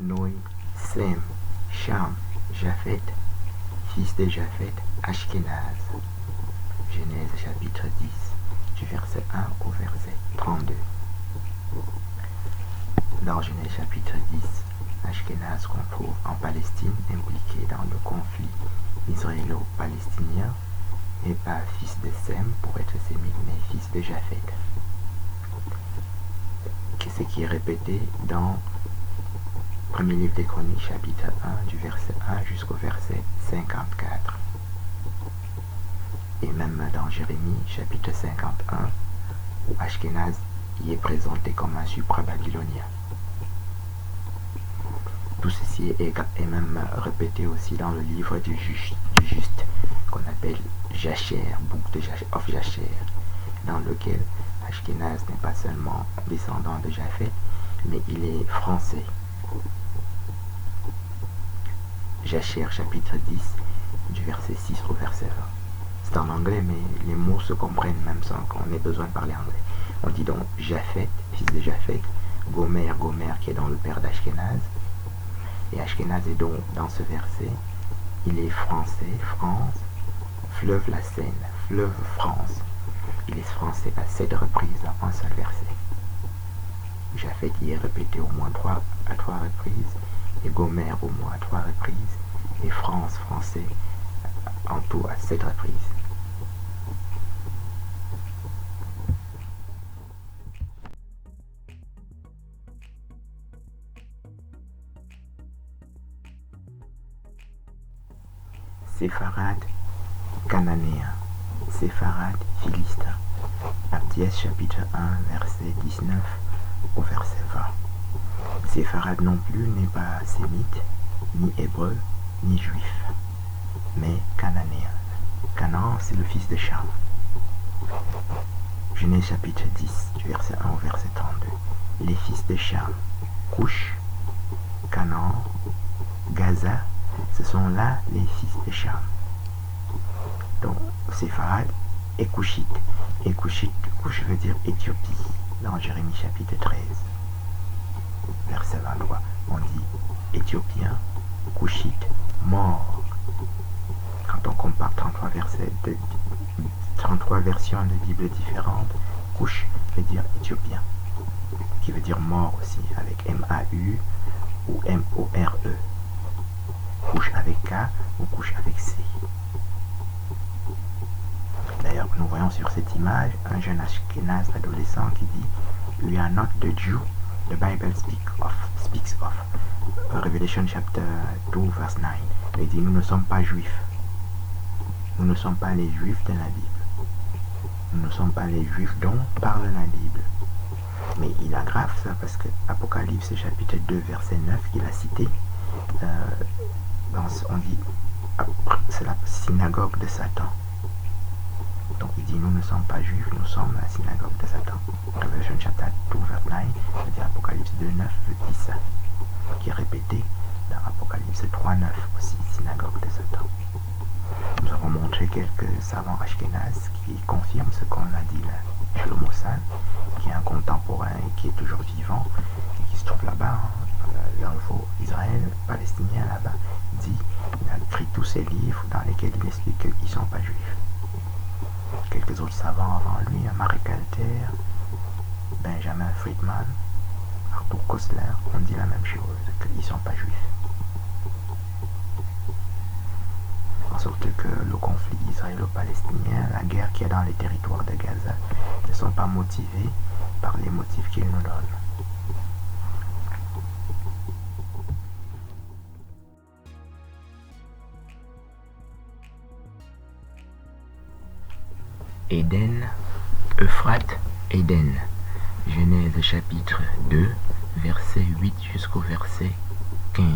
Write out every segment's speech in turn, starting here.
Noé, Sem, Cham, Japhet, fils de Japhet, Ashkenaz. Genèse chapitre 10, du verset 1 au verset 32. Dans Genèse chapitre 10, Ashkenaz qu'on trouve en Palestine, impliqué dans le conflit israélo-palestinien, n'est pas fils de Sem pour être sémite, mais fils de Japhet. Ce qui est répété dans premier livre des Chroniques, chapitre 1, du verset 1 jusqu'au verset 54. Et même dans Jérémie, chapitre 51, où Ashkenaz y est présenté comme un supra-babylonien. Tout ceci est même répété aussi dans le livre du juste qu'on appelle Jacher, Book of Jacher, dans lequel Ashkenaz n'est pas seulement descendant de Japhet, mais il est français. Jacher, chapitre 10, du verset 6 au verset 20. C'est en anglais, mais les mots se comprennent même sans qu'on ait besoin de parler anglais. On dit donc Japhet, fils de Japhet, Gomer qui est dans le père d'Ashkenaz. Et Ashkenaz est donc dans ce verset, il est français, France, fleuve la Seine, fleuve France. Il est français à 7 reprises dans un seul verset. Japhet y est répété au moins à 3 reprises, et Gomer au moins à 3 reprises, et France, français, en tout à 7 reprises. Séfarade, cananéen. Séfarade, philistin. Abdias chapitre 1, verset 19 au verset 20. Séfarade non plus n'est pas sémite, ni hébreu, ni juif, mais cananéen. Canaan, c'est le fils de Cham. Genèse chapitre 10, du verset 1 au verset 32. Les fils de Cham, Cush, Canaan, Gaza, ce sont là les fils de Cham. Donc, Séfarade et Cushite. Et Cushite, Cush veut dire Éthiopie, dans Jérémie chapitre 13. Verset 23, on dit Éthiopien, Cushite, mort. Quand on compare 33 versions de Bible différentes, Cush veut dire Éthiopien, qui veut dire mort aussi, avec M-A-U ou M-O-R-E. Cush avec K ou Cush avec C. D'ailleurs, nous voyons sur cette image un jeune Ashkenaz adolescent qui dit We are not the Jew the Bible speaks of. Revelation chapter 2 verse 9. Il dit nous ne sommes pas juifs. Nous ne sommes pas les juifs de la Bible. Nous ne sommes pas les juifs dont parle la Bible. Mais il aggrave ça parce que Apocalypse chapitre 2 verset 9 qu'il a cité, on dit c'est la synagogue de Satan. Donc il dit nous ne sommes pas juifs, nous sommes la synagogue de Satan. Revelation chapter 2 verse 9, c'est-à-dire Apocalypse 2 9 dit ça, qui est répété dans Apocalypse 3 9 aussi, synagogue de Satan. Nous avons montré quelques savants ashkénazes qui confirment ce qu'on a dit là. Shlomo Sal, qui est un contemporain et qui est toujours vivant, et qui se trouve là-bas, l'info Israël, palestinien là-bas, dit il a écrit tous ses livres dans lesquels il explique qu'ils ne sont pas juifs. Quelques autres savants avant lui, Marek Alter, Benjamin Friedman, Arthur Koestler, ont dit la même chose, qu'ils ne sont pas juifs. En sorte que le conflit israélo-palestinien, la guerre qu'il y a dans les territoires de Gaza, ne sont pas motivés par les motifs qu'il nous donne. Éden, Euphrate, Éden. Genèse chapitre 2, verset 8 jusqu'au verset 15.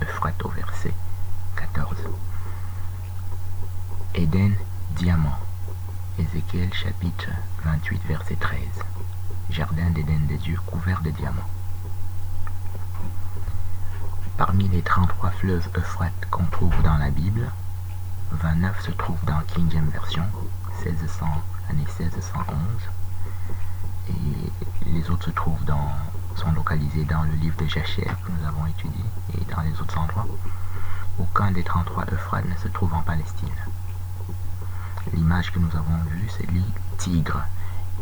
Euphrate au verset 14. Éden, diamant. Ézéchiel chapitre 28, verset 13. Jardin d'Éden de Dieu couvert de diamants. Parmi les 33 fleuves Euphrate qu'on trouve dans la Bible, 29 se trouvent dans King James Version, année 1611, et les autres se trouvent dans sont localisés dans le livre de Jasher que nous avons étudié et dans les autres endroits. Aucun des 33 Euphrate ne se trouve en Palestine. L'image que nous avons vue, c'est le tigre.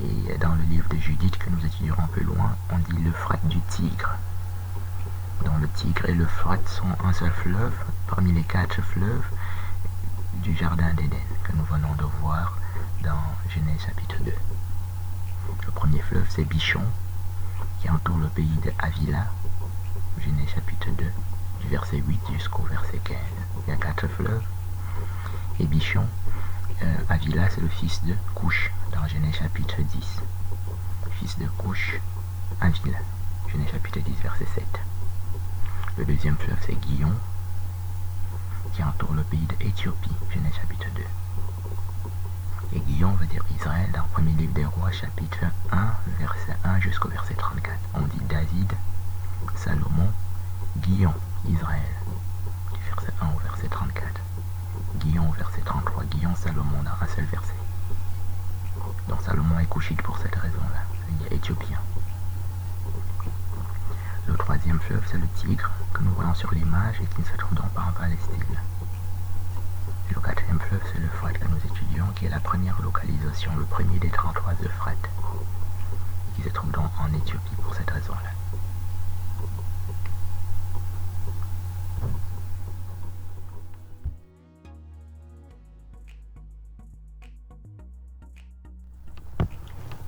Et dans le livre de Judith que nous étudierons un peu loin, on dit l'Euphrate du Tigre. Donc le Tigre et l'Euphrate sont un seul fleuve parmi les 4 fleuves du Jardin d'Éden que nous venons de voir dans Genèse chapitre 2. Le premier fleuve, c'est Bichon, qui entoure le pays de Havila, Genèse chapitre 2, du verset 8 jusqu'au verset 15. Il y a 4 fleuves. Et Bichon, Havila, c'est le fils de Couche, dans Genèse chapitre 10. Fils de Couche, Havila, Genèse chapitre 10, verset 7. Le deuxième fleuve, c'est Guillon, qui entoure le pays d'Éthiopie, Genèse chapitre 2. Et Guillon veut dire Israël dans le premier livre des rois, chapitre 1, verset 1 jusqu'au verset 34. On dit David, Salomon, Guillon, Israël, du verset 1 au verset 34. Guillon au verset 33, Guillon, Salomon dans un seul verset. Donc Salomon est couchite pour cette raison-là, il est éthiopien. Le troisième fleuve, c'est le Tigre, que nous voyons sur l'image et qui ne se trouve donc pas en Palestine. Et le quatrième fleuve, c'est l'Euphrate que nous étudions, qui est la première localisation, le premier des 33 Euphrate, qui se trouve donc en Éthiopie pour cette raison-là.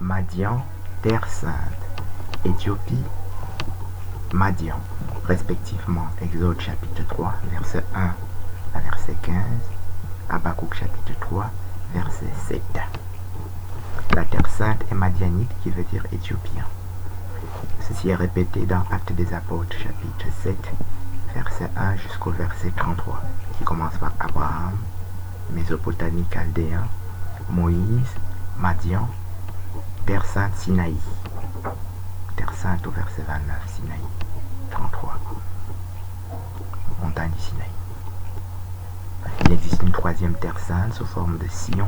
Madian, Terre Sainte, Éthiopie, Madian, respectivement Exode chapitre 3, verset 1 à verset 15, Habakkuk chapitre 3, verset 7. La Terre Sainte est madianite qui veut dire éthiopien. Ceci est répété dans Actes des Apôtres chapitre 7, verset 1 jusqu'au verset 33, qui commence par Abraham, Mésopotamie chaldéen, Moïse, Madian, Terre Sainte Sinaï. Terre Sainte au verset 29, Sinaï 33. Montagne du Sinaï. Il existe une troisième Terre Sainte sous forme de Sion,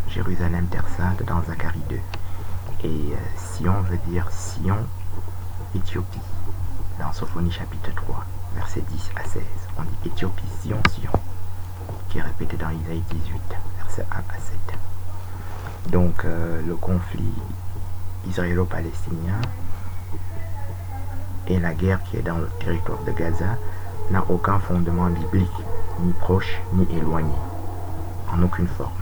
Jérusalem Terre Sainte dans Zacharie 2. Et Sion veut dire Sion, Éthiopie, dans Sophonie chapitre 3, versets 10 à 16. On dit Éthiopie, Sion, qui est répété dans Isaïe 18, versets 1 à 7. Donc le conflit israélo-palestinien et la guerre qui est dans le territoire de Gaza n'a aucun fondement biblique, ni proche, ni éloigné, en aucune forme.